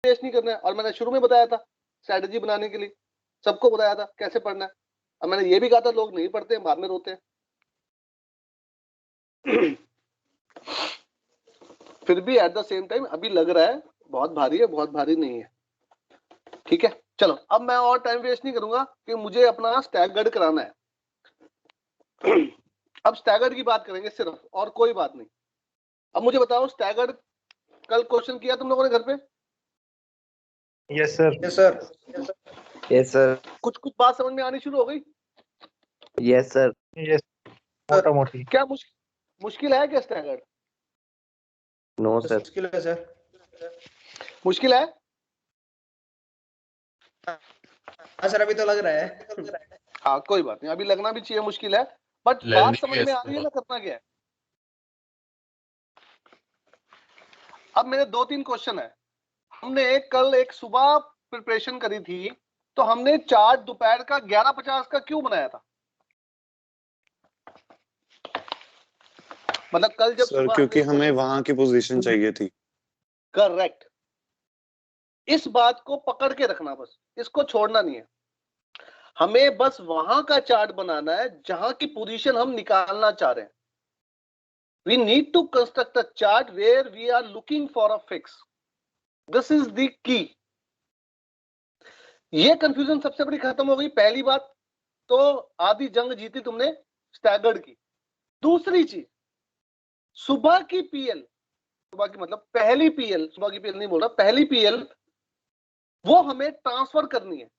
Waste नहीं करना है। और मैंने शुरू में बताया था स्ट्रेटेजी बनाने के लिए, सबको बताया था कैसे पढ़ना है। और मैंने ये भी कहा था लोग नहीं पढ़ते हैं, बाद में रोते हैं। फिर भी एट द सेम टाइम अभी लग रहा है बहुत भारी है, बहुत भारी नहीं है। ठीक है, चलो अब मैं और टाइम वेस्ट नहीं करूंगा कि मुझे अपना स्टैगर्ड कराना है। अब स्टैगर्ड की बात करेंगे सिर्फ, और कोई बात नहीं। अब मुझे बताओ स्टैगर्ड कल क्वेश्चन किया तुम लोगों ने घर पे? Yes sir. Yes sir. Yes sir. कुछ कुछ बात समझ में आनी शुरू हो गई? Yes sir. यस, मोटा मोटी। क्या मुश्किल है क्या स्टैगर्ड? No sir. मुश्किल है सर। मुश्किल है? हाँ सर, अभी तो लग रहा है। हाँ कोई बात नहीं, अभी लगना भी चाहिए मुश्किल है, बट बात समझ में आ रही है ना करना क्या है। अब मेरे 2-3 क्वेश्चन है। हमने कल एक सुबह प्रिपरेशन करी थी, तो हमने चार्ट दोपहर का 11:50 का क्यों बनाया था? मतलब कल जब सर क्योंकि हमें वहां की पोजीशन चाहिए थी। करेक्ट। इस बात को पकड़ के रखना, बस इसको छोड़ना नहीं है। हमें बस वहां का चार्ट बनाना है जहां की पोजीशन हम निकालना चाह रहे हैं। We need to construct a chart where we are looking for a fix. This is the key. ये कंफ्यूजन सबसे बड़ी खत्म हो गई। पहली बात तो आधी जंग जीती तुमने स्टैगर्ड की। दूसरी चीज, सुबह की पीएल, सुबह की मतलब पहली पीएल, सुबह की पीएल नहीं बोल रहा, पहली पीएल वो हमें ट्रांसफर करनी है।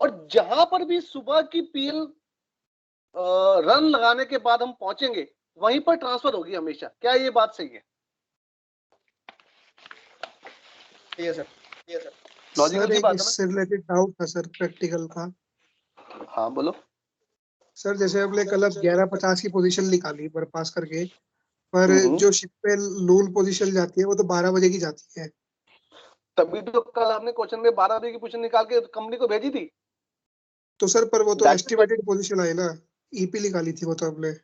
और जहां पर भी सुबह की पीएल रन लगाने के बाद हम पहुंचेंगे वहीं पर ट्रांसफर होगी हमेशा। क्या ये बात सही है? Yes sir. Yes sir. Logical की बात है ना? इससे रिलेटेड डाउट था सर प्रैक्टिकल का। हाँ बोलो सर जैसे हमने कल 11:50 की पोजीशन निकाली बरपास करके, पर जो शिप पे नून पोजीशन जाती है वो तो 12 बजे की जाती है। तभी तो कल आपने क्वेश्चन में 12 बजे की पोजीशन निकाल के कंपनी को भेजी थी। तो सर पर वो तो एस्टिमेटेड पोजीशन आई ना, ईपी निकाली थी वो तो हमने।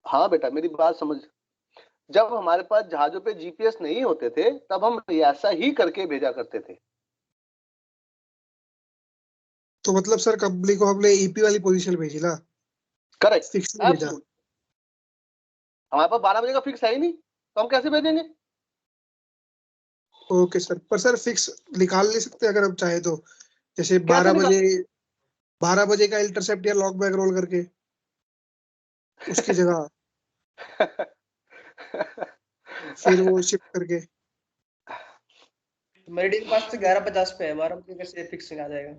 हाँ बेटा मेरी बात समझ। जब हमारे पास जहाजों पे जीपीएस नहीं होते थे तब हम ऐसा ही करके भेजा करते थे। तो मतलब सर कंपनी को हमने ईपी वाली पोजीशन भेजी ना? करेक्ट, फिक्स नहीं भेजा। हमारे पास 12 बजे का फिक्स है ही नहीं, तो हम कैसे भेजेंगे? ओके सर, पर सर फिक्स निकाल नहीं सकते अगर हम चाहे तो? जैसे 12 बजे का इंटरसेप्ट या लॉग बैक रोल करके उसकी जगह फिर वो शिफ्ट करके। मेरिडियन पास तो 11:50 पे है, 12 बजे कैसे फिक्सिंग आ जाएगा?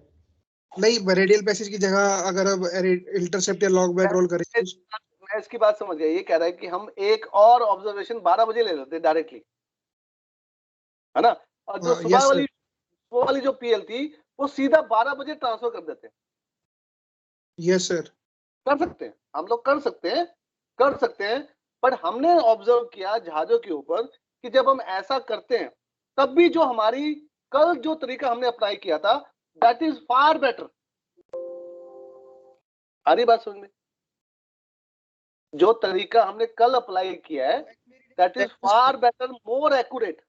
नहीं, रेडियल पैसेज की जगह अगर अब इंटरसेप्ट या लॉग बैक रोल करें। मैं इसकी बात समझ गया। ये कह रहा है कि हम एक और ऑब्जर्वेशन 12 बजे ले लेते डायरेक्टली, है ना? और जो सुबह वाली जो पीएल थी वो सीधा 12 बजे ट्रांसफर कर देते। Yes sir. कर सकते हैं हम लोग, कर सकते हैं। पर हमने ऑब्जर्व किया जहाजों के ऊपर कि जब हम ऐसा करते हैं तब भी जो हमारी कल जो तरीका हमने अप्लाई किया था दैट इज फार बेटर। आ रही बात समझ में? जो तरीका हमने कल अप्लाई किया है that is far better, more accurate.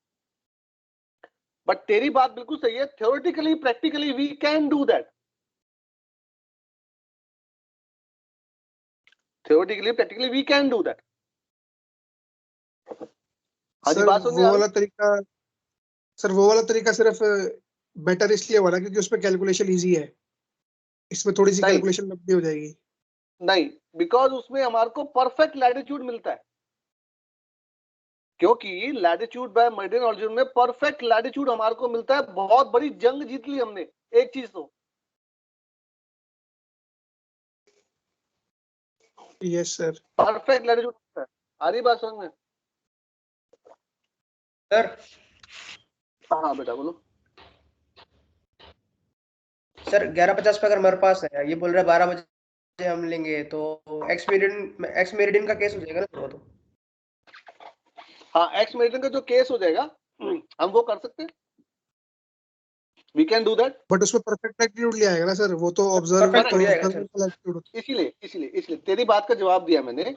But तेरी बात बिल्कुल सही है, theoretically practically we can do that. theoretically practically we can do that। Sir वो वाला तरीका, वो वाला तरीका सिर्फ बेटर इसलिए वाला क्योंकि उसमें कैलकुलेशन इजी है, इसमें थोड़ी सी कैलकुलेशन लंबी हो जाएगी। नहीं, बिकॉज उसमें हमारे को परफेक्ट लैटिट्यूड मिलता है, क्योंकि लैटिट्यूड बाय मेरिडियन ऑल्टीट्यूड में परफेक्ट लैटिट्यूड हमारे को मिलता है। बहुत बड़ी जंग जीत ली हमने एक चीज तो। Yes sir. परफेक्ट लैटिट्यूड मिलता है। आ रही बात समझ में सर? हाँ बेटा बोलो। सर 11:50 पे अगर हमारे पास है, ये बोल रहा है 12 बजे हम लेंगे, तो एक्स मेरिडियन का केस हो जाएगा ना? तो हाँ, एक्स मेरिडियन का जो केस हो जाएगा हम वो कर सकते हैं, we can do that. But उसमें परफेक्ट लैटिट्यूड ले आएगा ना सर, वो तो ऑब्जर्व लैटिट्यूड। इसलिए तेरी बात का जवाब दिया मैंने।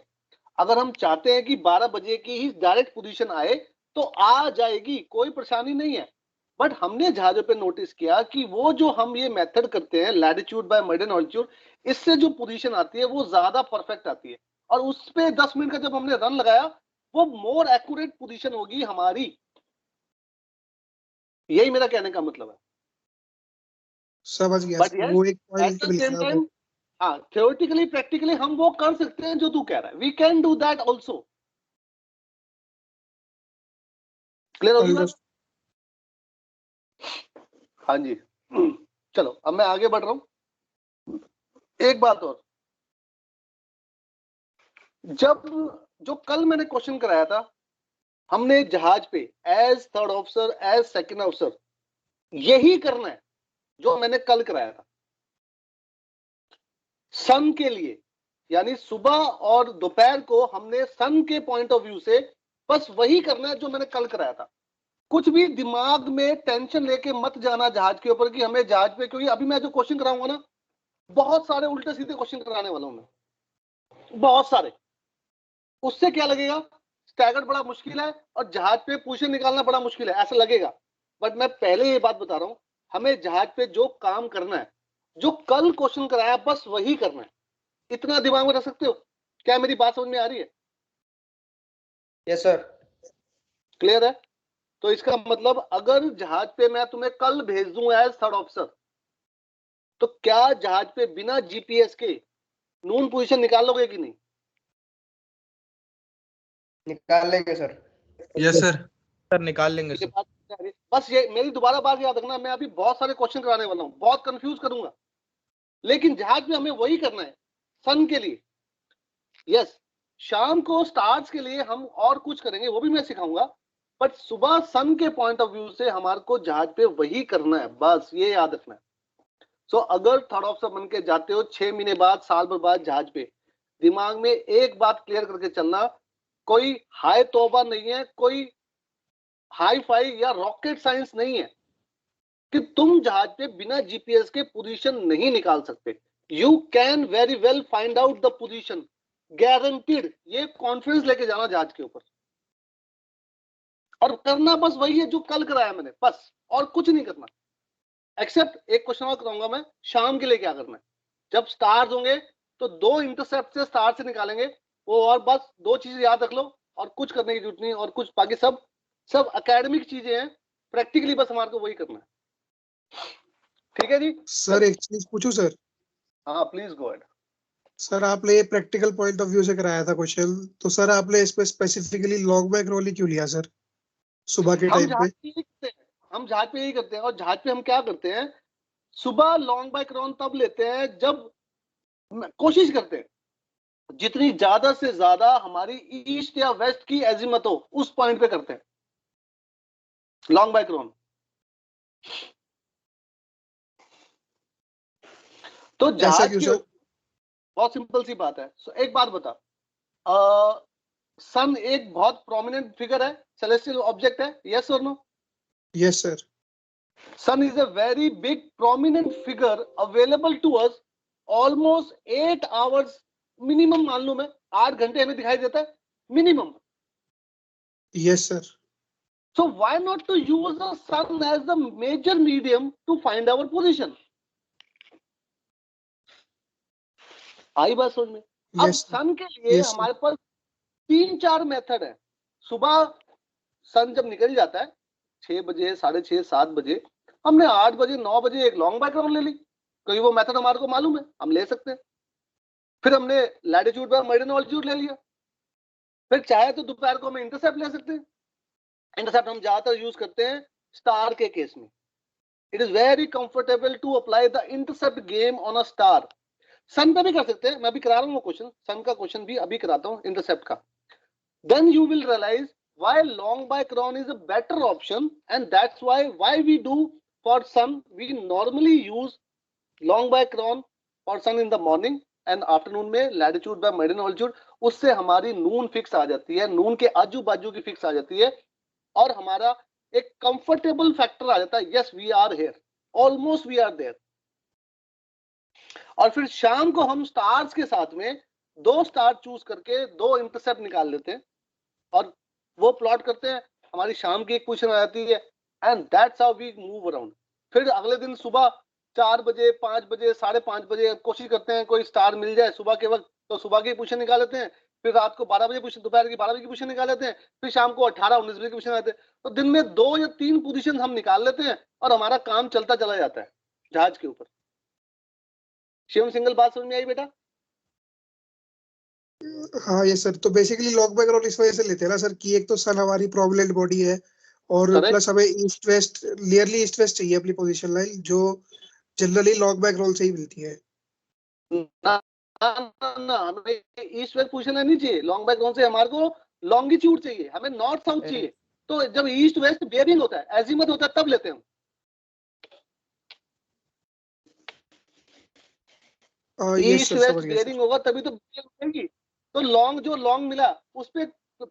अगर हम चाहते हैं कि 12 बजे की ही डायरेक्ट पोजीशन आए तो आ जाएगी, कोई परेशानी नहीं है। बट हमने जहाजों पे नोटिस किया कि वो जो हम ये मेथड करते हैं लैटिट्यूड बाय मेरिडियन ऑल्टीट्यूड, इससे जो पोजीशन आती है वो ज्यादा परफेक्ट आती है, और उस पे 10 मिनट का जब हमने रन लगाया वो मोर एक्यूरेट पोजीशन होगी हमारी। यही मेरा कहने का मतलब है। समझ गया बट सर, वो एक एट पॉइंट द सेम मिलता है। टाइम, हाँ, थियोरेटिकली प्रैक्टिकली हम वो कर सकते हैं जो तू कह रहा है, we can do that also. Clear होगी बात? हाँ जी। चलो अब मैं आगे बढ़ रहा हूं। एक बात और, जब जो कल मैंने क्वेश्चन कराया था, हमने जहाज पे as third officer, as second officer यही करना है जो मैंने कल कराया था सन के लिए, यानी सुबह और दोपहर को हमने सन के पॉइंट ऑफ व्यू से बस वही करना है जो मैंने कल कराया था। कुछ भी दिमाग में टेंशन लेके मत जाना जहाज के ऊपर कि हमें जहाज पे, क्योंकि अभी मैं जो क्वेश्चन कराऊंगा ना, बहुत सारे उल्टे सीधे क्वेश्चन कराने वाला हूं मैं, बहुत सारे। उससे क्या लगेगा, स्टैगर्ड बड़ा मुश्किल है और जहाज पे पोजीशन निकालना बड़ा मुश्किल है, ऐसा लगेगा। बट मैं पहले ये बात बता रहा हूं, हमें जहाज पे जो काम करना है, जो कल क्वेश्चन कराया बस वही करना है। इतना दिमाग में रख सकते हो? क्या मेरी बात समझ में आ रही है? Yes sir. क्लियर है? तो इसका मतलब अगर जहाज पे मैं तुम्हें कल भेज दूं एज थर्ड ऑफिसर, तो क्या जहाज पे बिना जीपीएस के नून पोजीशन निकाल लोगे कि नहीं? निकाल लेंगे सर। यस सर निकाल लेंगे ये सर। बात बस, ये मेरी दोबारा बात याद रखना, मैं अभी बहुत सारे क्वेश्चन कराने वाला हूं, बहुत कंफ्यूज करूंगा, लेकिन जहाज में हमें वही करना है सन के लिए। यस, शाम को स्टार्स के लिए हम और कुछ करेंगे, वो भी मैं सिखाऊंगा, बट सुबह सन के पॉइंट ऑफ व्यू से हमारे को जहाज पे वही करना है, बस ये याद रखना है। सो अगर थर्ड ऑफिसर बन के जाते हो 6 महीने बाद, साल भर बाद जहाज पे, दिमाग में एक बात क्लियर करके चलना, कोई हाई तौबा नहीं है, कोई हाई फाई या रॉकेट साइंस नहीं है कि तुम जहाज पे बिना जीपीएस के पोजीशन नहीं निकाल सकते। You can very well find out the position, guaranteed. ये कॉन्फिडेंस लेके जाना जहाज के ऊपर, और करना बस वही है जो कल कराया मैंने, बस और कुछ नहीं करना। एक्सेप्ट एक क्वेश्चन और कराऊंगा मैं, शाम के लिए क्या करना है। जब स्टार्स होंगे तो 2 इंटरसेप्ट से स्टार से निकालेंगे वो, और बस 2 चीजें याद रख लो, और कुछ करने की जरूरत नहीं, और कुछ बाकी सब सब एकेडमिक चीजें हैं, प्रैक्टिकली बस हमारे को वही करना है। ठीक है जी? सर एक चीज पूछूं सर? हाँ प्लीज गो अहेड। सर आपने ये प्रैक्टिकल पॉइंट ऑफ व्यू से कराया था क्वेश्चन, तो सर आपने इस पे स्पेसिफिकली लॉन्ग बैक रोल ही क्यों लिया सर सुबह के हम टाइम पे? जहाज पे यही करते हैं, हम जहाज पे यही करते हैं, और जहाज पे हम क्या करते हैं, सुबह लॉन्ग बाइक रॉन तब लेते हैं जब कोशिश करते हैं जितनी ज्यादा से ज्यादा हमारी ईस्ट या वेस्ट की एजिमत हो उस पॉइंट पे करते हैं लॉन्ग बाइक रॉन। तो ऐसा जहाज क्यों के सर? ऊपर बहुत सिंपल सी बात है। सो एक बात बता, सन एक बहुत प्रोमिनेंट फिगर है, सेलेस्टियल ऑब्जेक्ट है, यस और no? Yes sir. Sun is a very big prominent figure available to us almost 8 hours minimum, मान लो मैं 8 घंटे हमें दिखाई देता है minimum. Yes sir. So why not to use the sun as the major medium to find our position? आई बात समझ में? अब यस सन के लिए यस हमारे पास 3-4 मेथड है। सुबह सन जब निकल जाता है 6 बजे, 6:30, 7 बजे, हमने 8 बजे, 9 बजे एक लॉन्ग बैकग्राउंड ले ली, क्योंकि वो मेथड हमारे को मालूम है, हम ले सकते हैं। फिर हमने लैटिट्यूड बाय मेरिडियन ऑल्टीट्यूड ले लिया, फिर चाहे तो दोपहर को हम इंटरसेप्ट ले सकते हैं। इंटरसेप्ट हम ज्यादातर यूज करते हैं स्टार के केस में। It is very comfortable to apply the intercept game on a star. Sun पे भी कर सकते हैं, मैं भी करा रहा हूँ वो क्वेश्चन, सन का क्वेश्चन भी अभी कराता हूँ इंटरसेप्ट का। Then you will realize why long by cron is a better option, and that's why we do for sun, we normally use long by cron for sun in the morning and afternoon में latitude by meridian altitude, उससे हमारी नून fix आ जाती है, नून के आजू बाजू की fix आ जाती है, और हमारा एक कंफर्टेबल फैक्टर आ जाता है, yes we are here, almost we are there. और फिर शाम को हम स्टार्स के साथ में 2 स्टार चूज करके 2 इंटरसेप्ट निकाल लेते हैं और वो प्लॉट करते हैं, हमारी शाम की एक पोजीशन आ जाती है, and that's how we move around. फिर अगले दिन सुबह 4 बजे, 5 बजे, 5:30 बजे कोशिश करते हैं कोई स्टार मिल जाए सुबह के वक्त, तो सुबह की पोजीशन निकाल लेते हैं। फिर रात को 12 बजे पोजीशन, दोपहर की 12 बजे की पोजीशन निकाल लेते हैं। फिर शाम को 18-19 बजे की पोजीशन आते हैं। तो दिन में 2 या 3 पोजीशन हम निकाल लेते हैं और हमारा काम चलता चला जाता है जहाज के ऊपर। शिवम सिंगल, बात समझ में आई बेटा? हाँ ये सर, तो बेसिकली लॉग बैक रोल इस वजह से लेते हैं ना सर कि एक तो सन हमारी प्रोमिनेंट बॉडी है और Correct. प्लस हमें east west, nearly east west चाहिए अपनी पोजीशन लाइन, जो जनरली लॉग बैक रोल से ही मिलती है। ना ना, हमें ईस्ट वेस्ट पोजीशन नहीं चाहिए। लॉन्ग बैक से हमारे को लॉन्गिट्यूड चाहिए, हमें नॉर्थ साउथ चाहिए। तो जब ईस्ट वेस्ट बेयरिंग होता है, एजीमथ होता है, तब लेते हैं हम। यस ईस्ट सर, वेस्ट समझ गया बेयरिंग होगा तभी तो PL मिलेगी। तो लॉन्ग, जो लॉन्ग मिला उस पे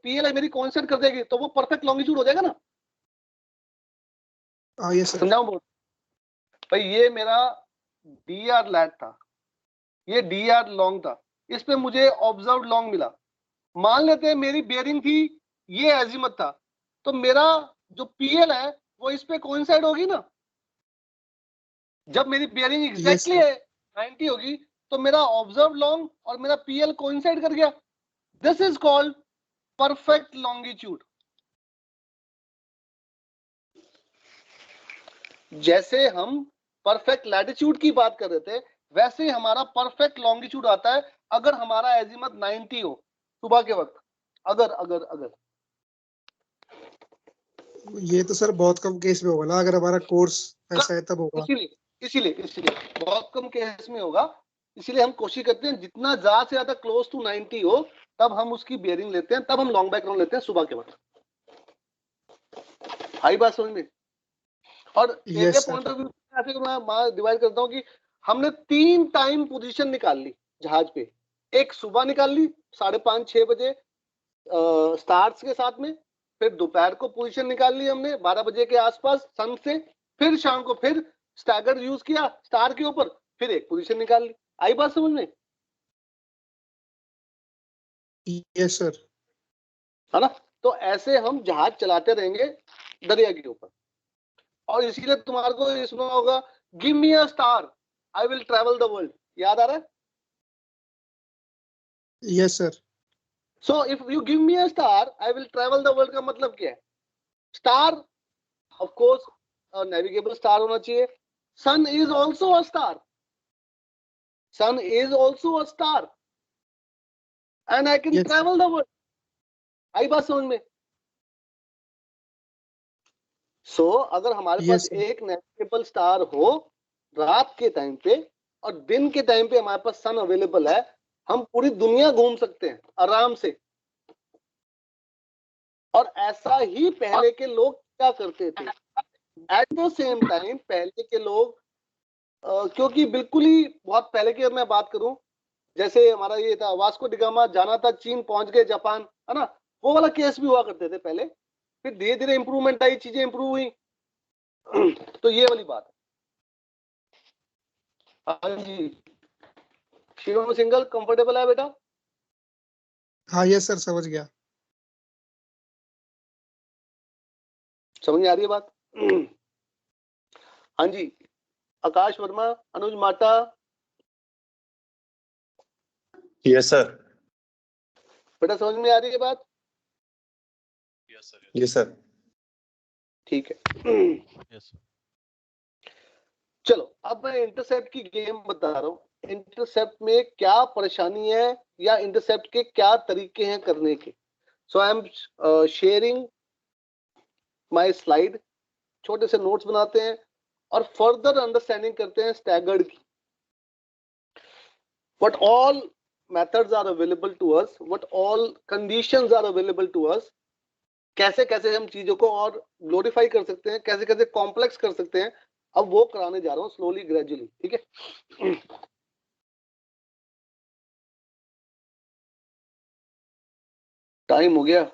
PL मेरी कॉन्सेंट कर देगी, तो वो परफेक्ट लॉन्गिट्यूड हो जाएगा ना। Yes sir. समझाऊं बोल भाई? ये मेरा DR लैट था, ये DR लॉन्ग था, इस पे मुझे ऑब्जर्व लॉन्ग मिला। मान लेते हैं मेरी बेयरिंग थी, ये एजीमथ था, तो मेरा जो PL है वो इस पे कोइंसाइड होगी ना। जब मेरी बेयरिंग एग्जैक्टली sir. 90 होगी तो मेरा ऑब्जर्व लॉन्ग और मेरा PL कोइंसाइड कर गया। This is called perfect longitude. जैसे हम परफेक्ट लैटिट्यूड की बात कर रहे थे, वैसे ही हमारा परफेक्ट लॉन्गिट्यूड आता है अगर हमारा एजीमथ 90 हो सुबह के वक्त। अगर अगर अगर ये तो सर बहुत कम केस में होगा ना, अगर हमारा कोर्स ऐसा है तब होगा। इसीलिए बहुत कम केस में होगा। इसीलिए हम कोशिश करते हैं जितना ज्यादा से ज्यादा क्लोज टू 90 हो, तब हम उसकी बेयरिंग लेते हैं, तब हम लॉन्ग बैक राउंड लेते हैं सुबह के वक्त। आई बात समझ में? और एक Yes, point sir. Of view ऐसे मैं डिवाइड करता हूँ कि हमने 3 टाइम पोजीशन निकाल ली जहाज पे। एक सुबह निकाल ली 5:30-6 बजे स्टार्स के साथ में। फिर दोपहर को पोजीशन निकाल ली हमने 12 बजे के आसपास सन से। फिर शाम को फिर स्टैगर यूज किया स्टार के ऊपर, फिर एक पोजीशन निकाल ली। आई बात समझ में? Yes, sir. है ना? तो ऐसे हम जहाज चलाते रहेंगे दरिया के ऊपर। और इसीलिए तुम्हारे को ये सुना होगा, give me a star I will travel the world. याद आ रहा है? Yes, sir. So if you give me a star I will travel the world का मतलब क्या है? Star of course navigable star होना चाहिए। Sun is also a star, sun is also a star and I can Yes, sir. Travel the world. आई बात समझ में? सो अगर हमारे Yes, पास sir. एक नेविगेबल स्टार हो रात के टाइम पे और दिन के टाइम पे हमारे पास सन अवेलेबल है, हम पूरी दुनिया घूम सकते हैं आराम से। और ऐसा ही पहले के लोग क्या करते थे। एट द सेम टाइम पहले के लोग क्योंकि बिल्कुल ही बहुत पहले की मैं बात करूं, जैसे हमारा ये था वास्को डिगामा जाना था चीन, पहुंच गए जापान, है ना? वो वाला केस भी हुआ करते थे पहले। फिर धीरे धीरे इंप्रूवमेंट आई, चीजें इंप्रूव हुई। तो ये वाली बात है। हाँ जी, शिवम सिंगल कंफर्टेबल है बेटा? हाँ यस सर, समझ गया। समझ में आ रही है बात? हाँ जी, आकाश वर्मा, अनुज माटा। Yes sir. बेटा समझ में आ रही है बात? Yes sir. ठीक है। चलो अब मैं इंटरसेप्ट की गेम बता रहा हूँ। इंटरसेप्ट में क्या परेशानी है या इंटरसेप्ट के क्या तरीके हैं करने के। So I am sharing my slide. छोटे से नोट्स बनाते हैं और फर्दर अंडरस्टैंडिंग करते हैं स्टैगर्ड की। What all methods are available to us, what all conditions are available to us, कैसे कैसे हम चीजों को और ग्लोरीफाई कर सकते हैं, कैसे कैसे कॉम्प्लेक्स कर सकते हैं। अब वो कराने जा रहा हूं स्लोली ग्रेजुअली, ठीक है? टाइम हो गया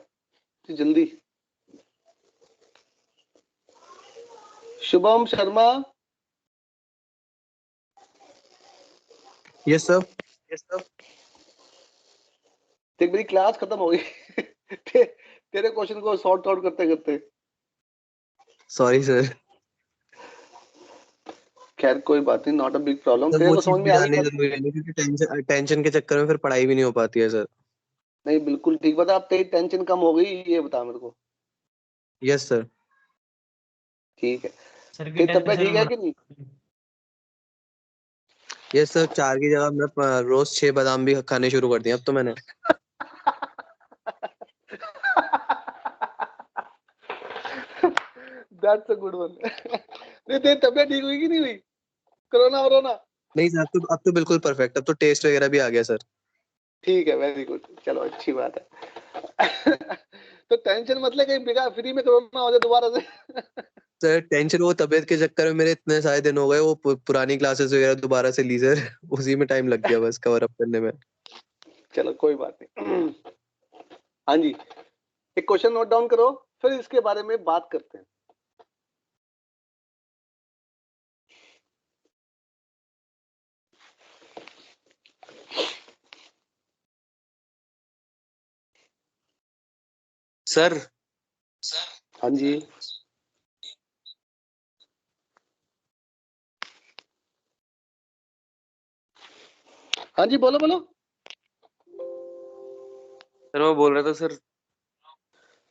जल्दी। शुभम शर्मा। Yes sir. देख मेरी क्लास खत्म हो गई तेरे क्वेश्चन को सॉर्ट आउट करते करते। Sorry sir. खैर कोई बात नहीं, not a big problem. Sir फिर वो वो चीज समझ भी में आ गई जाननी बात? जरूरी है ना, क्योंकि टेंशन टेंशन के चक्कर में फिर पढ़ाई भी नहीं हो पाती है सर। नहीं बिल्कुल ठीक बता, अब तेरी टेंशन कम हो गई ये बता मेरे को। Yes sir. ठीक है, सर की तेरी तबीयत टेंशन ठीक है कि नहीं? यस सर, 4 की जगह मैं रोज 6 बादाम भी खाने शुरू कर दिए अब तो मैंने। That's a good one. नहीं तेरी तबीयत ठीक हुई कि नहीं हुई? कोरोना वरोना? नहीं सर, अब तो बिल्कुल परफेक्ट, अब तो टेस्ट वगैरह भी आ गया सर। ठीक है, वेरी गुड, चलो अच्छी बात है। तो टेंशन मतलब कहीं बिगा फ्री में कोरोना हो जाए दोबारा से। सर टेंशन वो तबीयत के चक्कर में मेरे इतने सारे दिन हो गए, वो पुरानी क्लासेस वगैरह दोबारा से ली सर। उसी में टाइम लग गया बस कवर अप करने में। चलो कोई बात नहीं। हाँ जी, एक क्वेश्चन नोट डाउन करो, फिर इसके बारे में बात करते हैं। सर हाँ जी, हाँ जी, बोलो बोलो। सर मैं बोल रहा था सर,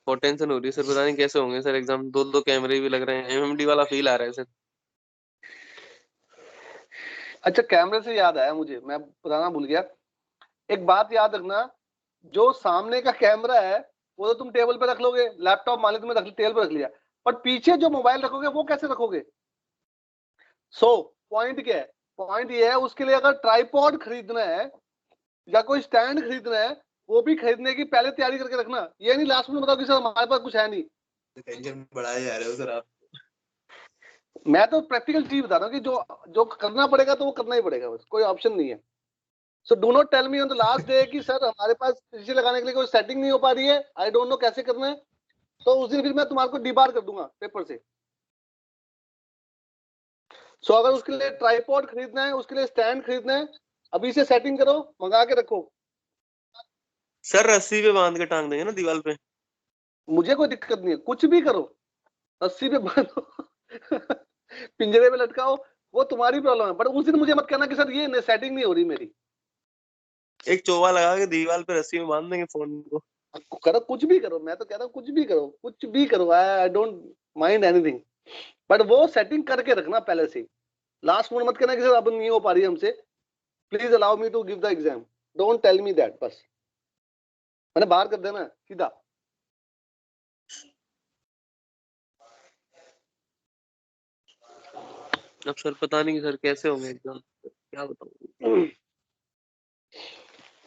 बहुत टेंशन हो रही है सर, पता नहीं कैसे होंगे सर एग्जाम। दो कैमरे भी लग रहे हैं, एमएमडी वाला फील आ रहा है सर। अच्छा, कैमरे से याद आया मुझे, मैं बताना भूल गया। एक बात याद रखना, जो सामने का कैमरा है वो तो तुम टेबल पे रख लोगे, लैपटॉप मान लो तुमने रख टेबल पे रख लिया, पर पीछे जो मोबाइल रखोगे वो कैसे रखोगे? पॉइंट क्या है? पॉइंट ये है, उसके लिए अगर ट्राइपॉड खरीदना है या कोई स्टैंड खरीदना है, वो भी खरीदने की पहले तैयारी करके रखना। ये नहीं लास्ट में बताओ कि सर हमारे पास कुछ है नहीं। टेंशन बढ़ाए जा रहे हो सर आप। मैं तो प्रैक्टिकल चीज बता रहा हूँ कि जो जो करना पड़ेगा तो वो करना ही पड़ेगा, बस कोई ऑप्शन नहीं है। So do not tell me on the last day कि सर हमारे पास पीछे लगाने के लिए कोई सेटिंग नहीं हो पा रही है, आई डोंट नो कैसे करना है। तो उस दिन फिर मैं तुम्हारे को डिबार कर दूंगा पेपर से। सो अगर उसके लिए ट्राइपॉड खरीदना है, उसके लिए स्टैंड खरीदना है, अभी से सेटिंग करो, मंगा के रखो। सर रस्सी पे बांध के टांग देंगे ना दीवार पे। मुझे कोई दिक्कत नहीं है, कुछ भी करो, रस्सी पे बांधो, पिंजरे पे लटकाओ, वो तुम्हारी प्रॉब्लम है। बट उस दिन मुझे मत कहना कि सर ये सेटिंग नहीं हो रही मेरी। एक चोवा लगा के दीवार पे रस्सी में बांध देंगे फोन को। करो, कुछ भी करो, मैं तो कह रहा हूँ कुछ भी करो, कुछ भी करो, I don't mind anything. But वो सेटिंग करके रखना पहले से। लास्ट मोमेंट मत कहना कि सर अब नहीं हो पा रही हमसे, please allow me to give the exam, don't tell me that. बस मैंने बाहर कर देना सीधा। अब सर पता नहीं सर कैसे होंगे एग्जाम, क्या बताऊं।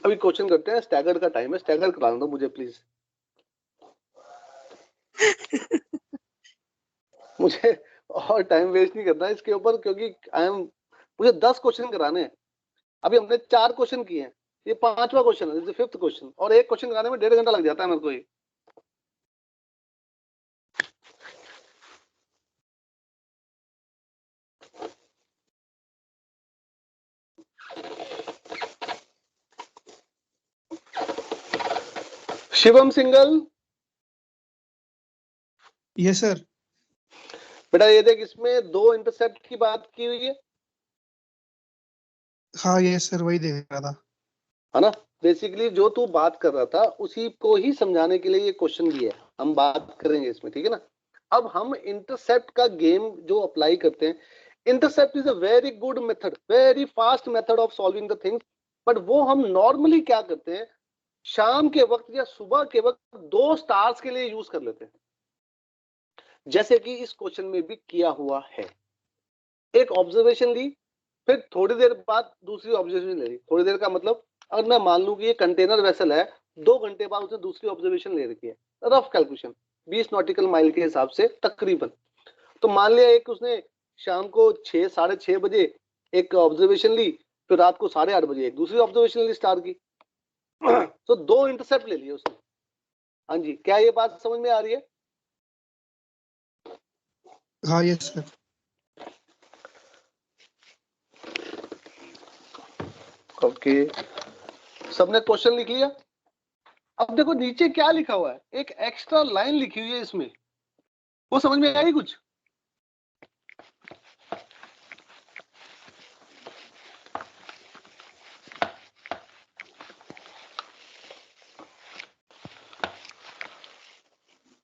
अभी क्वेश्चन करते हैं, स्टैगर्ड का टाइम है, स्टैगर्ड करा दो मुझे प्लीज। मुझे और टाइम वेस्ट नहीं करना इसके ऊपर, क्योंकि मुझे 10 क्वेश्चन कराने हैं। अभी हमने 4 क्वेश्चन किए हैं, ये 5वां क्वेश्चन है, फिफ्थ क्वेश्चन, और एक क्वेश्चन कराने में 1.5 घंटा लग जाता है मेरे को ये। Shivam single, yes sir. बेटा ये देख, इसमें 2 इंटरसेप्ट की बात की हुई हाँ यस सर, वही देख रहा था। है ना? बेसिकली जो तू बात कर रहा था उसी को ही समझाने के लिए ये क्वेश्चन दिया है, हम बात करेंगे इसमें, ठीक है ना? अब हम इंटरसेप्ट का गेम जो अप्लाई करते हैं, intercept is a very good method, very fast method of solving the things. But वो हम नॉर्मली क्या करते हैं, शाम के वक्त या सुबह के वक्त 2 स्टार्स के लिए यूज कर लेते हैं, जैसे कि इस क्वेश्चन में भी किया हुआ है। एक ऑब्जर्वेशन ली, फिर थोड़ी देर बाद दूसरी ऑब्जर्वेशन ले ली। थोड़ी देर का मतलब, अगर मैं मान लूं कि ये कंटेनर वेसल है, 2 घंटे बाद उसने दूसरी ऑब्जर्वेशन ले रखी है, रफ कैलकुलेशन 20 नॉटिकल माइल के हिसाब से तकरीबन। तो मान लिया एक उसने शाम को 6 साढ़े 6 बजे एक ऑब्जर्वेशन ली, फिर रात को 8:30 बजे एक दूसरी ऑब्जर्वेशन ली स्टार की। तो 2 इंटरसेप्ट ले लिए उसने। हाँ जी, क्या ये बात समझ में आ रही है? हाँ यस सर। ओके, सबने क्वेश्चन लिख लिया? अब देखो नीचे क्या लिखा हुआ है, एक एक्स्ट्रा लाइन लिखी हुई है इसमें, वो समझ में आई कुछ?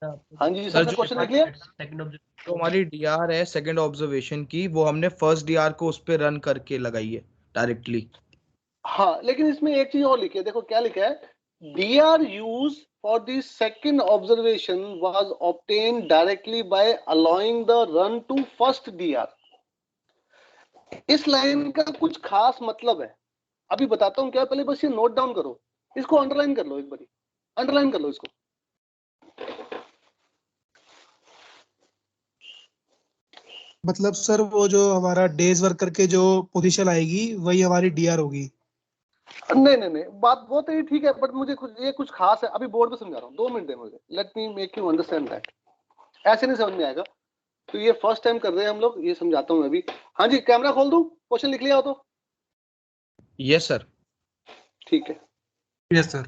हाँ जी सर, सर, जो क्वेश्चन लिख लिया? जो हमारी डीआर है सेकंड ऑब्जर्वेशन की, वो हमने फर्स्ट डीआर को उस पे रन करके लगाई है डायरेक्टली। हाँ, लेकिन इसमें एक चीज और लिखी है, देखो क्या लिखा है, DR use for the second observation was obtained directly by allowing the run to first DR. इस लाइन का कुछ खास मतलब है, अभी बताता हूं क्या, पहले बस ये नोट डाउन करो, इसको अंडरलाइन कर लो, एक बारी अंडरलाइन कर लो इसको। मतलब सर वो जो हमारा डेज वर्क करके जो पोजीशन आएगी वही हमारी डीआर होगी। नहीं नहीं नहीं, बात वो तो ठीक है, बट मुझे कुछ ये कुछ खास है, अभी बोर्ड पे समझा रहा हूँ, 2 मिनट दे मुझे, let me make you understand that. ऐसे नहीं समझ में आएगा, तो ये फर्स्ट टाइम कर रहे हैं हम लोग, ये समझाता हूँ अभी। हाँ जी, कैमरा खोल दूं, क्वेश्चन लिख लिया हो तो? Yes sir. ठीक है। Yes sir.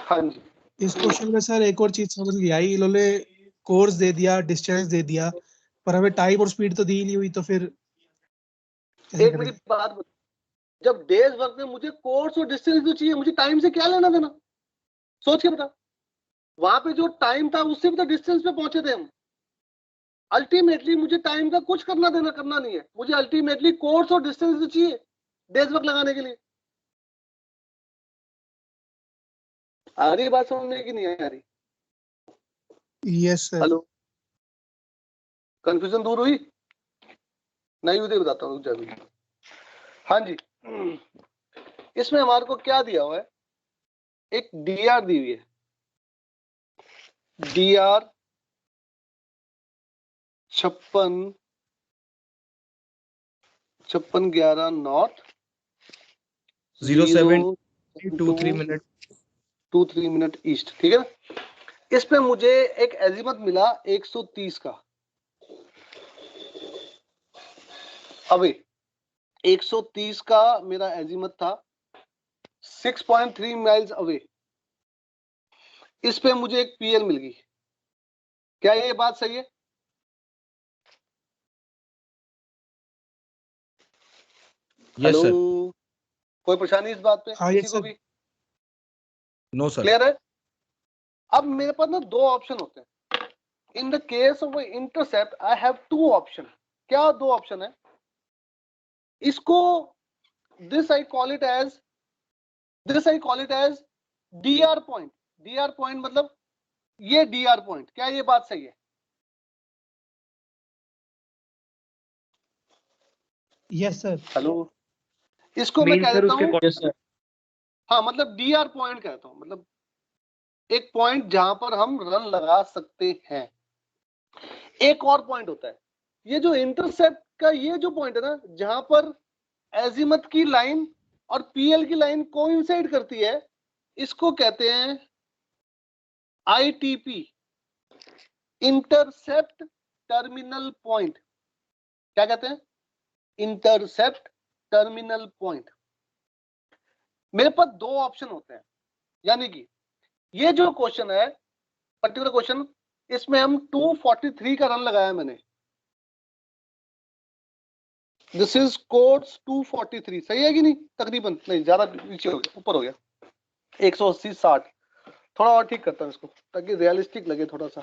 हाँ जी, इस क्वेश्चन में सर एक और चीज समझ नहीं आई, इन्होंने कोर्स दे दिया, डिस्टेंस दे दिया, पर हमें टाइम और स्पीड तो दी ही नहीं हुई, तो फिर कैसे एक मेरी करें? बात बता, जब डेज वर्क में मुझे कोर्स और डिस्टेंस तो चाहिए, मुझे टाइम से क्या लेना देना? सोच के बता, वहां पे जो टाइम था उससे भी तो डिस्टेंस पे पहुंचे थे हम। अल्टीमेटली मुझे टाइम का कुछ करना देना करना नहीं है, मुझे अल्टीमेटली कोर्स और डिस्टेंस तो चाहिए डेज वर्क लगाने के लिए। आ रही बात समझ में कि नहीं आ रही? Yes sir. हेलो, कंफ्यूजन दूर हुई? नहीं हुई तो बताता हूँ, रुक जा। हाँ जी, इसमें हमारे को क्या दिया हुआ है, एक डीआर दी हुई है, DR 56 knot 0723 minute 23 minute east, ठीक है ना। इस पे मुझे एक एजीमत मिला 130 का, अभी 130 का मेरा एजीमत था, 6.3 माइल्स अवे। इस पे मुझे एक पीएल मिल गई, क्या ये बात सही है? Yes sir. हेलो, कोई परेशानी इस बात पे हाँ, किसी yes, को sir. भी? No sir. क्लियर है? अब मेरे पास ना 2 ऑप्शन होते हैं। In the case of intercept I have 2 option. क्या 2 ऑप्शन है? इसको this I call it as DR point. DR point मतलब ये डीआर पॉइंट, क्या ये बात सही है? Yes sir. हेलो, इसको मैं कह देता हूं, हाँ मतलब डीआर पॉइंट कहता हूं, मतलब एक पॉइंट जहां पर हम रन लगा सकते हैं। एक और पॉइंट होता है, ये जो इंटरसेप्ट का ये जो पॉइंट है ना, जहां पर एजीमथ की लाइन और पीएल की लाइन कोइंसाइड करती है, इसको कहते हैं आईटीपी, इंटरसेप्ट टर्मिनल पॉइंट। क्या कहते हैं? Intercept terminal point. मेरे पास 2 ऑप्शन होते हैं, यानी कि ये जो क्वेश्चन है, पर्टिकुलर क्वेश्चन, इसमें हम 243 का रन लगाया मैंने, दिस इज कोर्स 243, सही है कि नहीं? तकरीबन नहीं, ज्यादा नीचे हो गया, ऊपर हो गया, 180 60, थोड़ा और ठीक करता हूं इसको ताकि रियलिस्टिक लगे थोड़ा सा।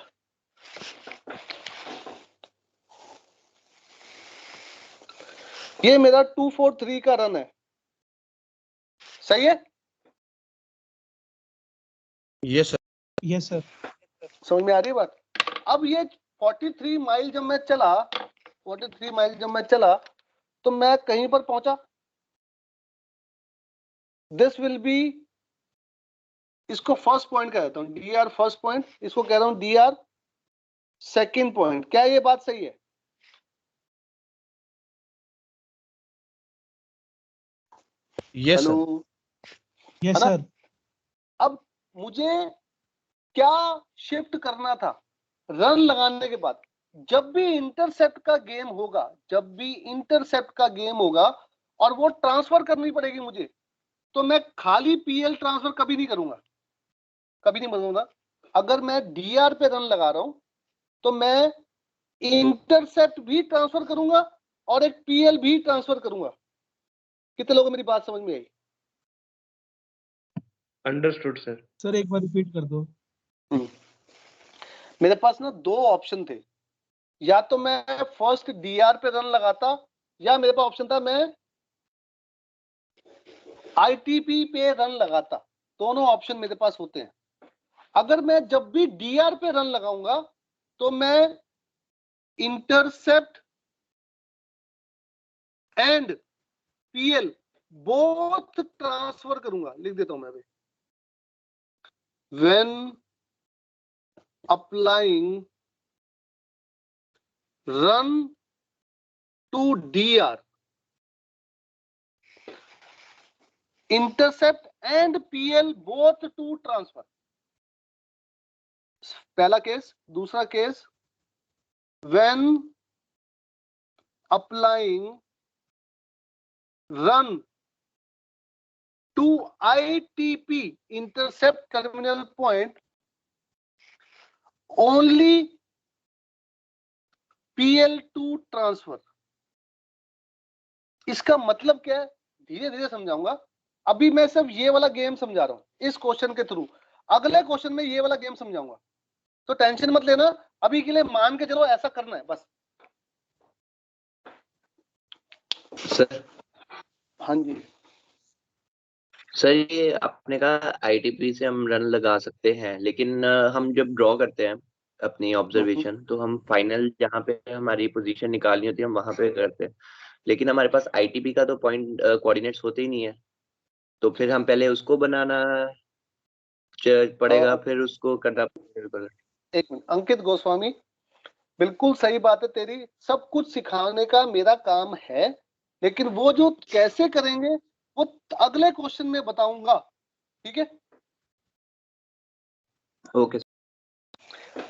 ये मेरा 243 का रन है, सही है? Yes sir. Yes sir. समझ में आ रही है बात? अब ये 43 माइल जब मैं चला, 43 माइल जब मैं चला, तो मैं कहीं पर पहुंचा, दिस विल बी, इसको फर्स्ट पॉइंट कह देता हूं, डीआर फर्स्ट पॉइंट, इसको कह रहा हूं डीआर सेकंड पॉइंट। क्या ये बात सही है? Yes sir. हेलो, यस है ना? सर। अब मुझे क्या शिफ्ट करना था रन लगाने के बाद? जब भी इंटरसेप्ट का गेम होगा, जब भी इंटरसेप्ट का गेम होगा और वो ट्रांसफर करनी पड़ेगी मुझे, तो मैं खाली पीएल ट्रांसफर कभी नहीं करूंगा, कभी नहीं बनूंगा। अगर मैं डीआर पे रन लगा रहा हूं तो मैं इंटरसेप्ट भी ट्रांसफर करूंगा और एक पीएल भी ट्रांसफर करूंगा। कितने लोगों को मेरी बात समझ में आई? Understood sir. सर एक बार रिपीट कर दो। मेरे पास ना दो ऑप्शन थे, या तो मैं फर्स्ट डीआर पे रन लगाता, या मेरे पास ऑप्शन था मैं आईटीपी पे रन लगाता। दोनों ऑप्शन मेरे पास होते हैं। अगर मैं जब भी डीआर पे रन लगाऊंगा तो मैं intercept and PL both transfer करूंगा। लिख देता हूं मैं अभी, when applying run to DR, intercept and PL both to transfer। पहला केस। दूसरा केस, when applying run to ITP intercept terminal point, only PL to transfer। इसका मतलब क्या है धीरे धीरे समझाऊंगा। अभी मैं सिर्फ ये वाला गेम समझा रहा हूं इस क्वेश्चन के थ्रू। अगले क्वेश्चन में ये वाला गेम समझाऊंगा, तो टेंशन मत लेना। अभी के लिए मान के चलो ऐसा करना है बस। सर हाँ जी, सर ये आपने कहा आईटीपी से हम रन लगा सकते हैं, लेकिन हम जब ड्रॉ करते हैं अपनी ऑब्जर्वेशन तो हम फाइनल जहाँ पे हमारी पोजीशन निकालनी होती है हम वहां पे करते हैं, लेकिन हमारे पास आईटीपी का तो पॉइंट कोऑर्डिनेट्स होते ही नहीं है, तो फिर हम पहले उसको बनाना पड़ेगा, फिर उसको करना पड़ेगा। एक मिनट अंकित गोस्वामी, बिल्कुल सही बात है तेरी। सब कुछ सिखाने का मेरा काम है, लेकिन वो जो कैसे करेंगे वो अगले क्वेश्चन में बताऊंगा, ठीक है? ओके।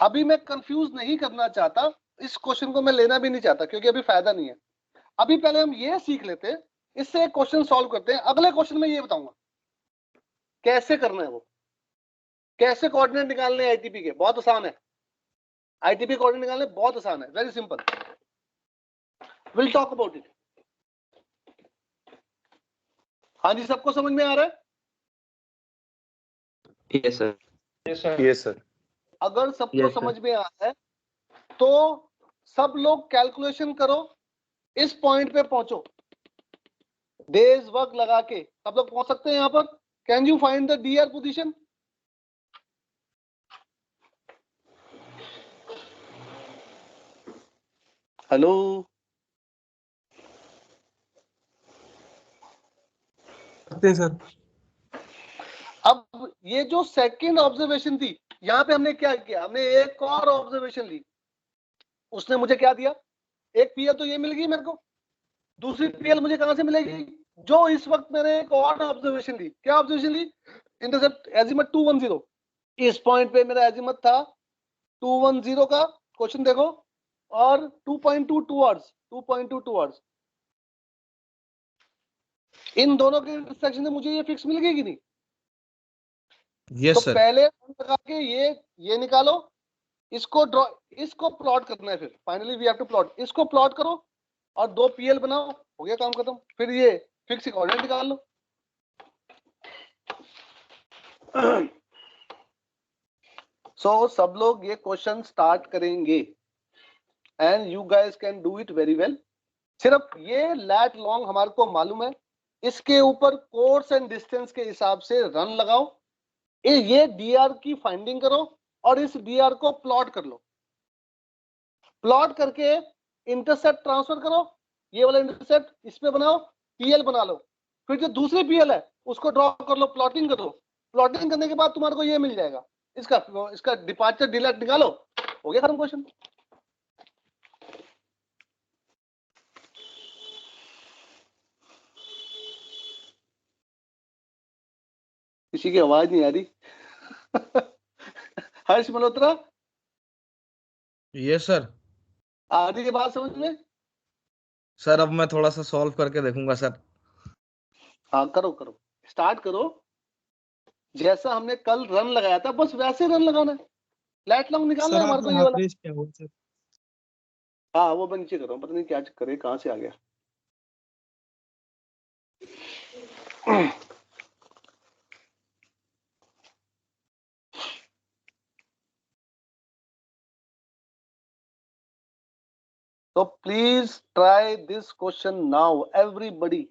अभी मैं कंफ्यूज नहीं करना चाहता, इस क्वेश्चन को मैं लेना भी नहीं चाहता क्योंकि अभी फायदा नहीं है। अभी पहले हम ये सीख लेते हैं, इससे एक क्वेश्चन सॉल्व करते हैं। अगले क्वेश्चन में ये बताऊंगा कैसे करना है, वो कैसे कोऑर्डिनेट निकालने हैं आईटीपी के। बहुत आसान है, आईटीपी कोऑर्डिनेट निकालने बहुत आसान है, very simple. Will talk about it. हाँ जी, सबको समझ में आ रहा है? Yes sir. Yes sir. अगर सबको Yes, sir. समझ में आ रहा है तो सब लोग कैलकुलेशन करो, इस पॉइंट पे पहुंचो। डेज वर्क लगा के सब लोग पहुंच सकते हैं यहां पर। Can you find the DR position? Hello, sir अब ये जो सेकंड ऑब्जर्वेशन थी, यहां पे हमने क्या किया, हमने एक और ऑब्जर्वेशन ली। उसने मुझे क्या दिया, एक पीएल तो ये मिल गई मेरे को, दूसरी पीएल मुझे कहां से मिलेगी? जो इस वक्त मैंने एक और ऑब्जर्वेशन ली। क्या ऑब्जर्वेशन ली? इंटरसेप्ट एजिमट 210। इस पॉइंट पे मेरा एजिमट था 210 का, क्वेश्चन देखो, और 2.2 टुवर्ड्स 2.2 टुवर्ड्स। इन दोनों के इंटरसेक्शन से मुझे ये फिक्स मिल गई कि नहीं? यस तो सर। पहले लगा के ये निकालो, इसको ड्रॉ, इसको प्लॉट करना है। फिर finally we have to plot, इसको प्लॉट करो और दो पीएल बनाओ, हो गया काम खत्म। फिर ये फिक्स कोऑर्डिनेट निकाल लो। सो सब लोग ये क्वेश्चन स्टार्ट करेंगे and you guys can do it very well. सिर्फ ये लैट लॉन्ग हमारे को मालूम है, इसके ऊपर कोर्स एंड डिस्टेंस के हिसाब से रन लगाओ, ये डीआर की फाइंडिंग करो और इस डीआर को प्लॉट कर लो। प्लॉट करके इंटरसेप्ट ट्रांसफर करो, ये वाला इंटरसेप्ट इस पे बनाओ, पीएल बना लो। फिर जो दूसरी पीएल है उसको ड्रॉ कर लो, प्लॉटिंग करो। प्लॉटिंग करने के बाद तुम्हारे को ये मिल जाएगा, इसका डिपार्चर डिलेट निकालो, हो गया खत्म क्वेश्चन। किसी की आवाज नहीं आ रही। हर्ष मल्होत्रा, यस सर। आ रही है बात समझ में? सर अब मैं थोड़ा सा सॉल्व करके देखूंगा सर। हाँ करो करो। स्टार्ट करो, जैसा हमने कल रन लगाया था बस वैसे रन लगाना है, लाइट लॉन्ग निकालना है सर हमारे को आपका ये हाफ वाला। रेस क्या हुआ सर? हाँ वो मैं नीचे कर रहा हूँ, पता नहीं क्या करे, कहाँ से आ गया। So please try this question now, everybody.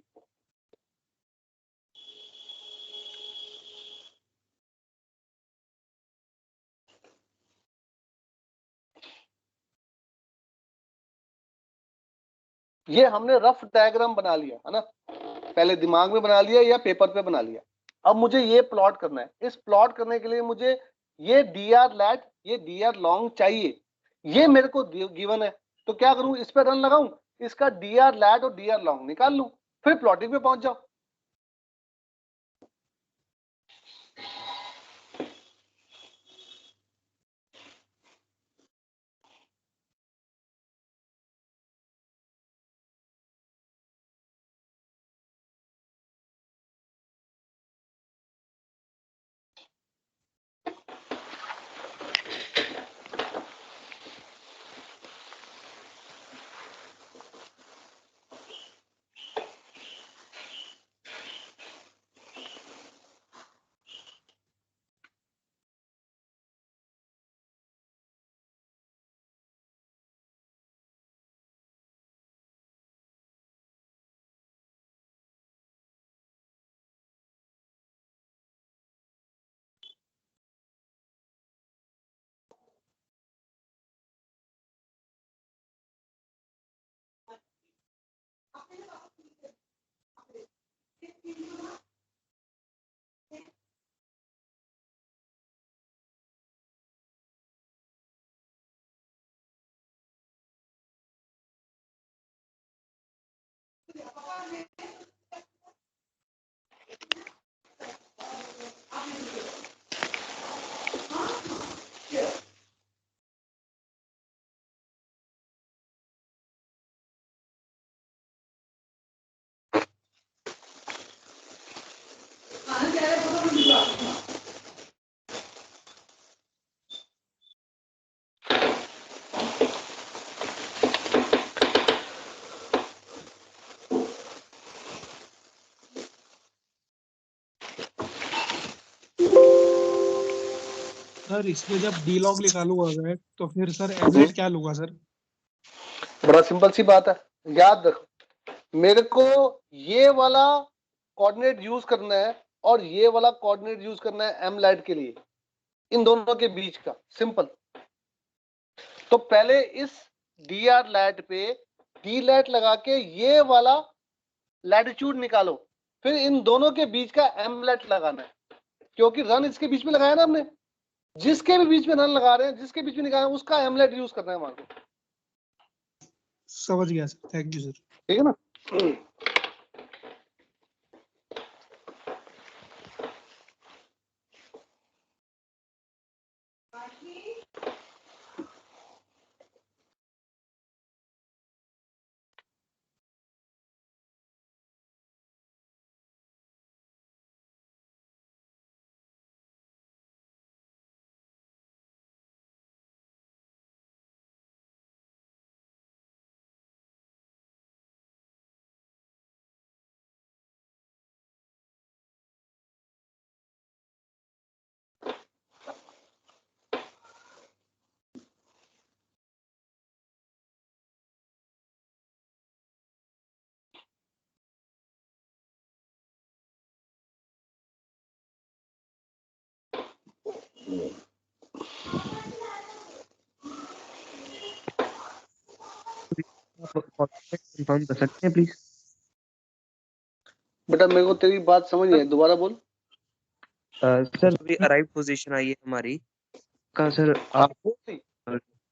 ये हमने रफ डायग्राम बना लिया है ना, पहले दिमाग में बना लिया या पेपर पे बना लिया। अब मुझे ये प्लॉट करना है। इस प्लॉट करने के लिए मुझे ये dr lat, ये dr long चाहिए, ये मेरे को गिवन है। तो क्या करूं, इस पे रन लगाऊं, इसका dr lat और dr long निकाल लूं, फिर प्लॉटिंग पे पहुंच जाओ। सर इसमें जब डी लॉग निकालूंगा मैं तो फिर सर एमलेट क्या लूंगा सर? बड़ा सिंपल सी बात है, याद रखो, मेरे को ये वाला कोऑर्डिनेट यूज करना है और ये वाला कोऑर्डिनेट यूज करना है एम लाइट के लिए, इन दोनों के बीच का, सिंपल। तो पहले इस डी आर लैट पे डी लैट लगा के ये वाला लैटिट्यूड निकालो, फिर इन दोनों के बीच का एम लैट लगाना है, क्योंकि रन इसके बीच में लगाया ना हमने, जिसके भी बीच में रन लगा रहे हैं, जिसके बीच में निकाला है, उसका एम लैट यूज करना है हमारे को। समझ गया सर, थैंक यू सर। ठीक है ना। कंफर्म कर सकते हैं प्लीज? बेटा मेरे को तेरी बात समझ नहीं आई, दोबारा बोल। सर अभी अराइव पोजीशन आई है हमारी का सर, आप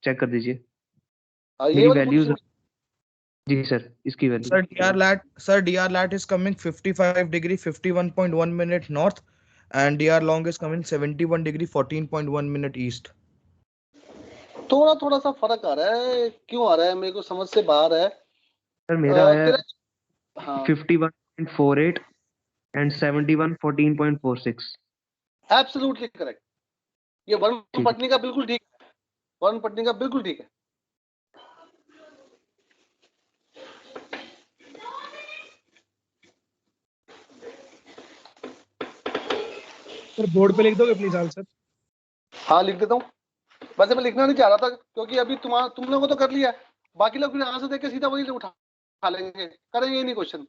चेक कर दीजिए ये मेरी वाली वैल्यूज। position- जी सर, इसकी value Sir, DR lat is coming 55 degree 51.1 minute north, and DR long is coming 71 degree 14.1 minute east. थोड़ा थोड़ा सा फर्क आ रहा है, क्यों आ रहा है मेरे को समझ से बाहर है। सर मेरा है हाँ 51.48 and 71 14.46. Absolutely correct. ये वरुण ठीक है। पटनी का बिल्कुल ठीक है, वरुण पटनी का बिल्कुल ठीक है। सर बोर्ड पे लिख दोगे प्लीज आंसर। हाँ लिख देता हूँ, वैसे मैं लिखना नहीं चाह रहा था क्योंकि अभी तुम लोगों को तो कर लिया, बाकी लोग फिर आंसर देख के सीधा वही उठा लेंगे, करेंगे ही नहीं क्वेश्चन।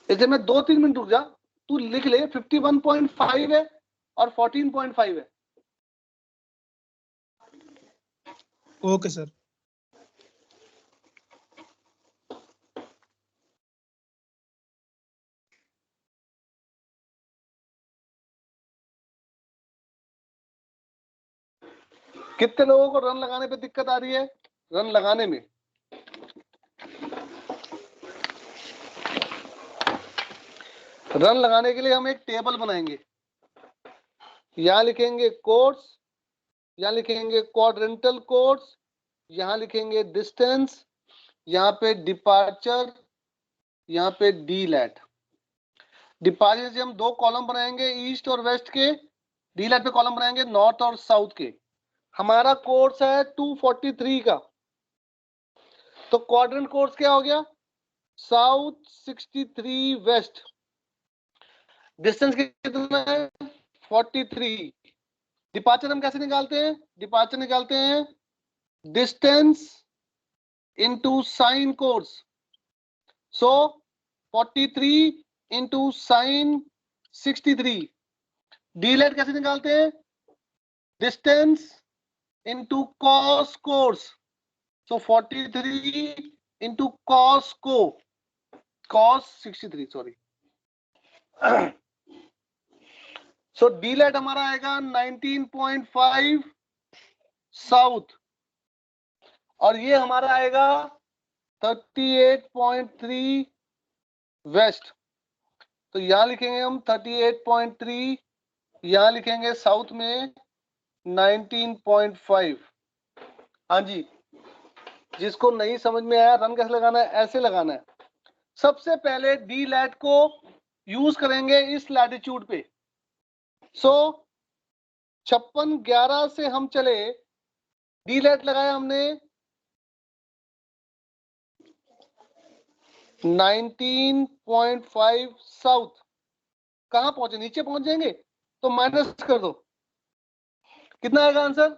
इसे मैं 2-3 मिनट रुक जा, तू लिख ले 51.5 है और 14.5 है। Okay sir. कितने लोगों को रन लगाने पे दिक्कत आ रही है? रन लगाने में रन लगाने के लिए हम एक टेबल बनाएंगे। यहां लिखेंगे कोर्स, यहां लिखेंगे क्वाड्रेंटल कोर्स, यहां लिखेंगे डिस्टेंस, यहाँ पे डिपार्चर, यहाँ पे डी लैट। डिपार्चर से हम 2 कॉलम बनाएंगे ईस्ट और वेस्ट के, डी लैट पे कॉलम बनाएंगे नॉर्थ और साउथ के। हमारा कोर्स है 243 का, तो क्वाड्रेंट कोर्स क्या हो गया? South 63 waste. डिस्टेंस कितना है? 43। डिपार्चर हम कैसे निकालते हैं? डिपार्चर निकालते हैं distance into sine course. So 43 into sine 63। D lat कैसे निकालते हैं? Distance into cos course. So 43 into cos को, कॉस 63 सॉरी। सो डीलेट हमारा आएगा 19.5 साउथ और ये हमारा आएगा 38.3 वेस्ट। तो यहां लिखेंगे हम 38.3, यहां लिखेंगे साउथ में 19.5। हाँ जी, जिसको नहीं समझ में आया रन कैसे लगाना है, ऐसे लगाना है। सबसे पहले डी लैट को यूज करेंगे इस लैटिट्यूड पे। सो 56-11 से हम चले, डी लैट लगाया हमने 19.5 साउथ। कहां पहुंचे? नीचे पहुंच जाएंगे तो माइनस कर दो, कितना आएगा आंसर?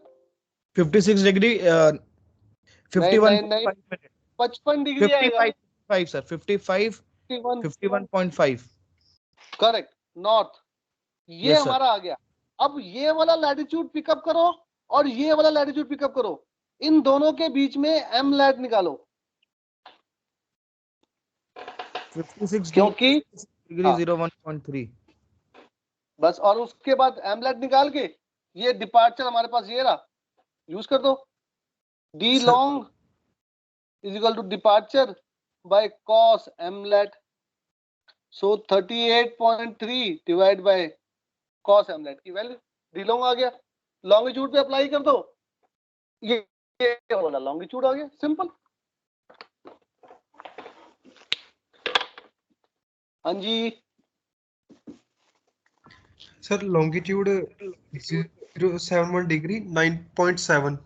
56 डिग्री 51.5 मिनट 55 डिग्री आएगा। 55 सर 55 51.5 करेक्ट नॉर्थ। ये Yes, sir. हमारा आ गया। अब ये वाला लैटिट्यूड पिकअप करो और ये वाला लैटिट्यूड पिकअप करो, इन दोनों के बीच में एम लैट निकालो 56 क्योंकि डिग्री 01.3 बस। और उसके बाद एम लैट निकाल के ये डिपार्चर हमारे पास ये रहा, यूज कर दो। D long is equal to departure by cos m lat. So 38.3 divide by cos m lat की वैल्यू डी लॉन्ग आ गया। लॉन्गिट्यूड पे अप्लाई कर दो, ये वाला लॉन्गिट्यूड आ गया, सिंपल। हाँ जी सर लॉन्गिट्यूड 071 डिग्री 9.7।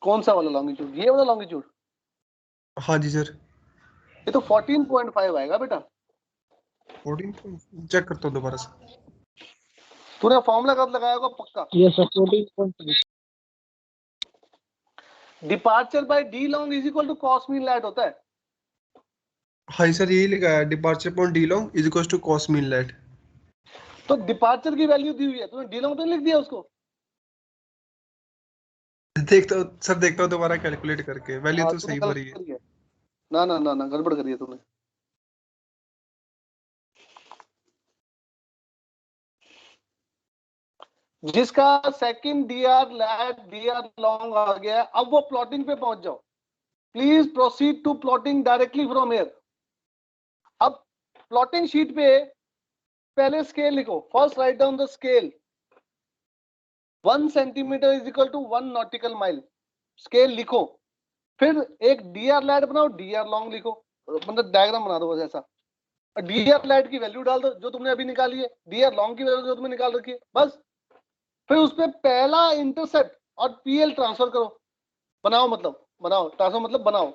कौन सा वाला लॉन्गिट्यूड? ये वाला लॉन्गिट्यूड? हाँ जी सर। ये तो 14.5 आएगा बेटा। 14 चेक करता हूँ दोबारा से। तूने फॉर्मूला कब लगाया होगा पक्का? Yes, sir. 14.3. Departure by d long is equal to cos mean lat होता है। हाँ सर यही लिखा है, departure upon d long is equal to cos mean lat. तो डिपार्चर की वैल्यू दी हुई है, तूने डी लॉन्ग तो नहीं लिख दिया उसको? देखता हूँ सर, देखता हूँ दोबारा कैलकुलेट करके, वैल्यू तो तूने सही गलत भरी है। करी है। ना ना ना ना गड़बड़ करी है तूने। जिसका second DR lat DR long आ गया, अब वो प्लॉटिंग पे पहुंच जाओ। Please proceed to plotting directly from here. अब प्लॉटिंग शीट पे पहले स्केल लिखो। First write down the scale. 1 centimetre is equal to 1 nautical mile. Scale लिखो। फिर एक डीआर लैट बनाओ, डीआर लॉन्ग लिखो। मतलब डायग्राम बना दो बस ऐसा, डीआर लाइट की वैल्यू डाल दो जो तुमने अभी निकाली है, डीआर लॉन्ग की वैल्यू जो तुमने निकाल रखी है, बस। फिर उस पे पहला इंटरसेप्ट और पीएल ट्रांसफर करो, बनाओ मतलब बनाओ, ट्रांसफर मतलब बनाओ।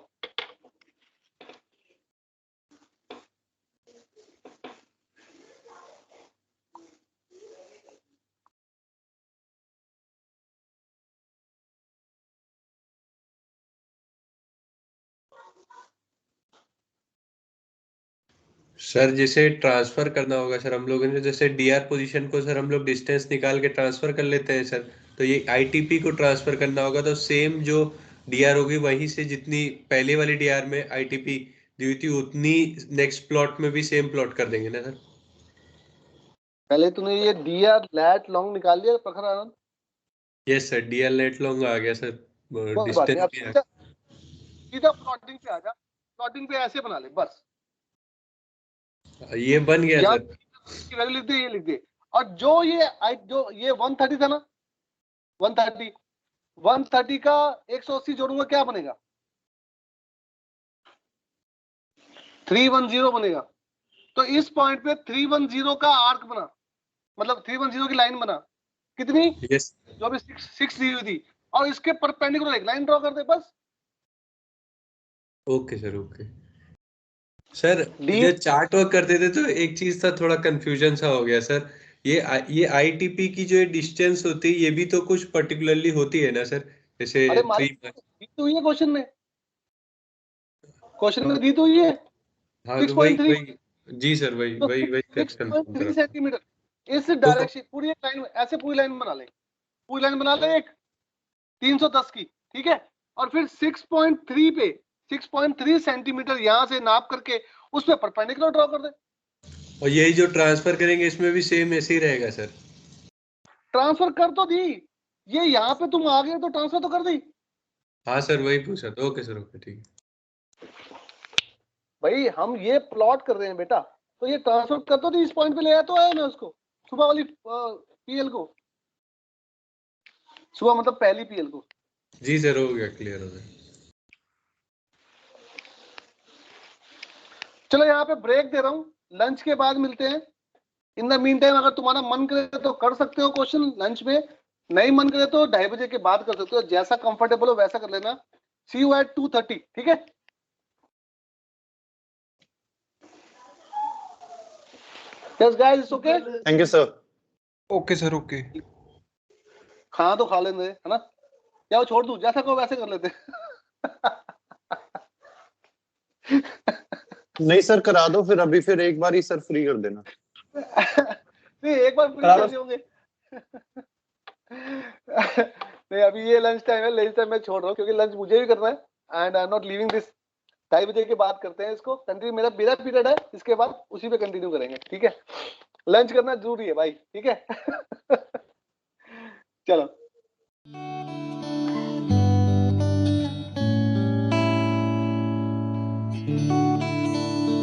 सर जैसे ट्रांसफर करना होगा सर, हम लोगों ने जैसे डीआर पोजीशन को सर हम लोग डिस्टेंस निकाल के ट्रांसफर कर लेते हैं सर, तो ये आईटीपी को ट्रांसफर करना होगा तो सेम जो डीआर होगी वहीं से जितनी पहले वाली डीआर में आईटीपी दी थी उतनी नेक्स्ट प्लॉट में भी सेम प्लॉट कर देंगे ना सर? पहले तूने ये डीआर लैट लॉन्ग निकाल लिया Prakhar Anand? Yes sir, DR lat long आ गया सर, कोई बात नहीं, डिस्टेंस अब भी आ सीधा सीधा प्लॉटिंग पे आ जा, प्लॉटिंग पे ऐसे बना ले बस, गया। ये बन गया यहाँ सर। की वैल्यू लिख दे, ये लिख दे। और जो ये 130 था ना, 130 का 180 जोड़ूंगा क्या बनेगा? 310 बनेगा। तो इस पॉइंट पे 310 का आर्क बना, मतलब 310 की लाइन बना, कितनी? यस जो अभी 6 दी हुई थी, और इसके परपेंडिकुलर एक लाइन ड्रॉ कर दे बस। Okay sir, okay sir. D जब चार्ट वर्क करते थे तो एक चीज था, थोड़ा कंफ्यूजन सा हो गया सर। ये आईटीपी की जो डिस्टेंस होती है ये भी तो कुछ पर्टिकुलरली होती है ना सर, जैसे अरे 3। दी तो हुई है क्वेश्चन में, क्वेश्चन में दी तो हुई है हाँ तो वही 6.3, वही जी सर, वही तो वही वही कंफर्म 6.3 करा। सेंटीमीटर इस डायरेक्शन, पूरी एक लाइन ऐसे पूरी लाइन बना ले, पूरी लाइन बना ले एक 310 की, ठीक है। और फिर 6.3 पे 6.3 सेंटीमीटर यहां से नाप करके उस पे परपेंडिकुलर ड्रॉ कर दे। और यही जो ट्रांसफर करेंगे इसमें भी सेम ऐसे ही रहेगा सर? ट्रांसफर कर तो दी, ये यहाँ पे तुम आ गए तो ट्रांसफर तो कर दी। हाँ सर, वही पूछा था। ओके सर, ओके ठीक है। भाई हम ये प्लॉट कर रहे हैं बेटा, तो ये ट्रांसफर कर तो दी, इस पॉइंट पे ले आया तो आया ना उसको, सुबह वाली पीएल को, सुबह मतलब पहली पीएल को। जी सर, हो गया, क्लियर हो गया। चलो यहाँ पे ब्रेक दे रहा हूँ, लंच के बाद मिलते हैं। इन द मीन टाइम अगर तुम्हारा मन करे तो कर सकते हो क्वेश्चन लंच में, नहीं मन करे तो 2:30 बजे के बाद कर सकते हो, जैसा कंफर्टेबल हो वैसा कर लेना। सी यू एट 2:30, ठीक है? Yes guys, it's okay. Thank you sir. Okay sir, okay. खाना तो खा लेंगे, है ना? या वो छोड़ दूं, जैसा कहो वैसे कर लेते नहीं सर, करा दो फिर, अभी फिर एक बार ही सर फ्री कर देना। नहीं, एक बार फ्री कैसे होंगे? नहीं, अभी ये लंच टाइम है, लंच टाइम मैं छोड़ रहा हूँ क्योंकि लंच मुझे भी करना है and I am not leaving this. 2:30 बजे के बाद करते हैं इसको कंटिन्यू, मेरा पीरियड है, इसके बाद उसी पे कंटिन्यू करेंगे, ठीक है? लंच करना जरूरी है भाई, ठीक है?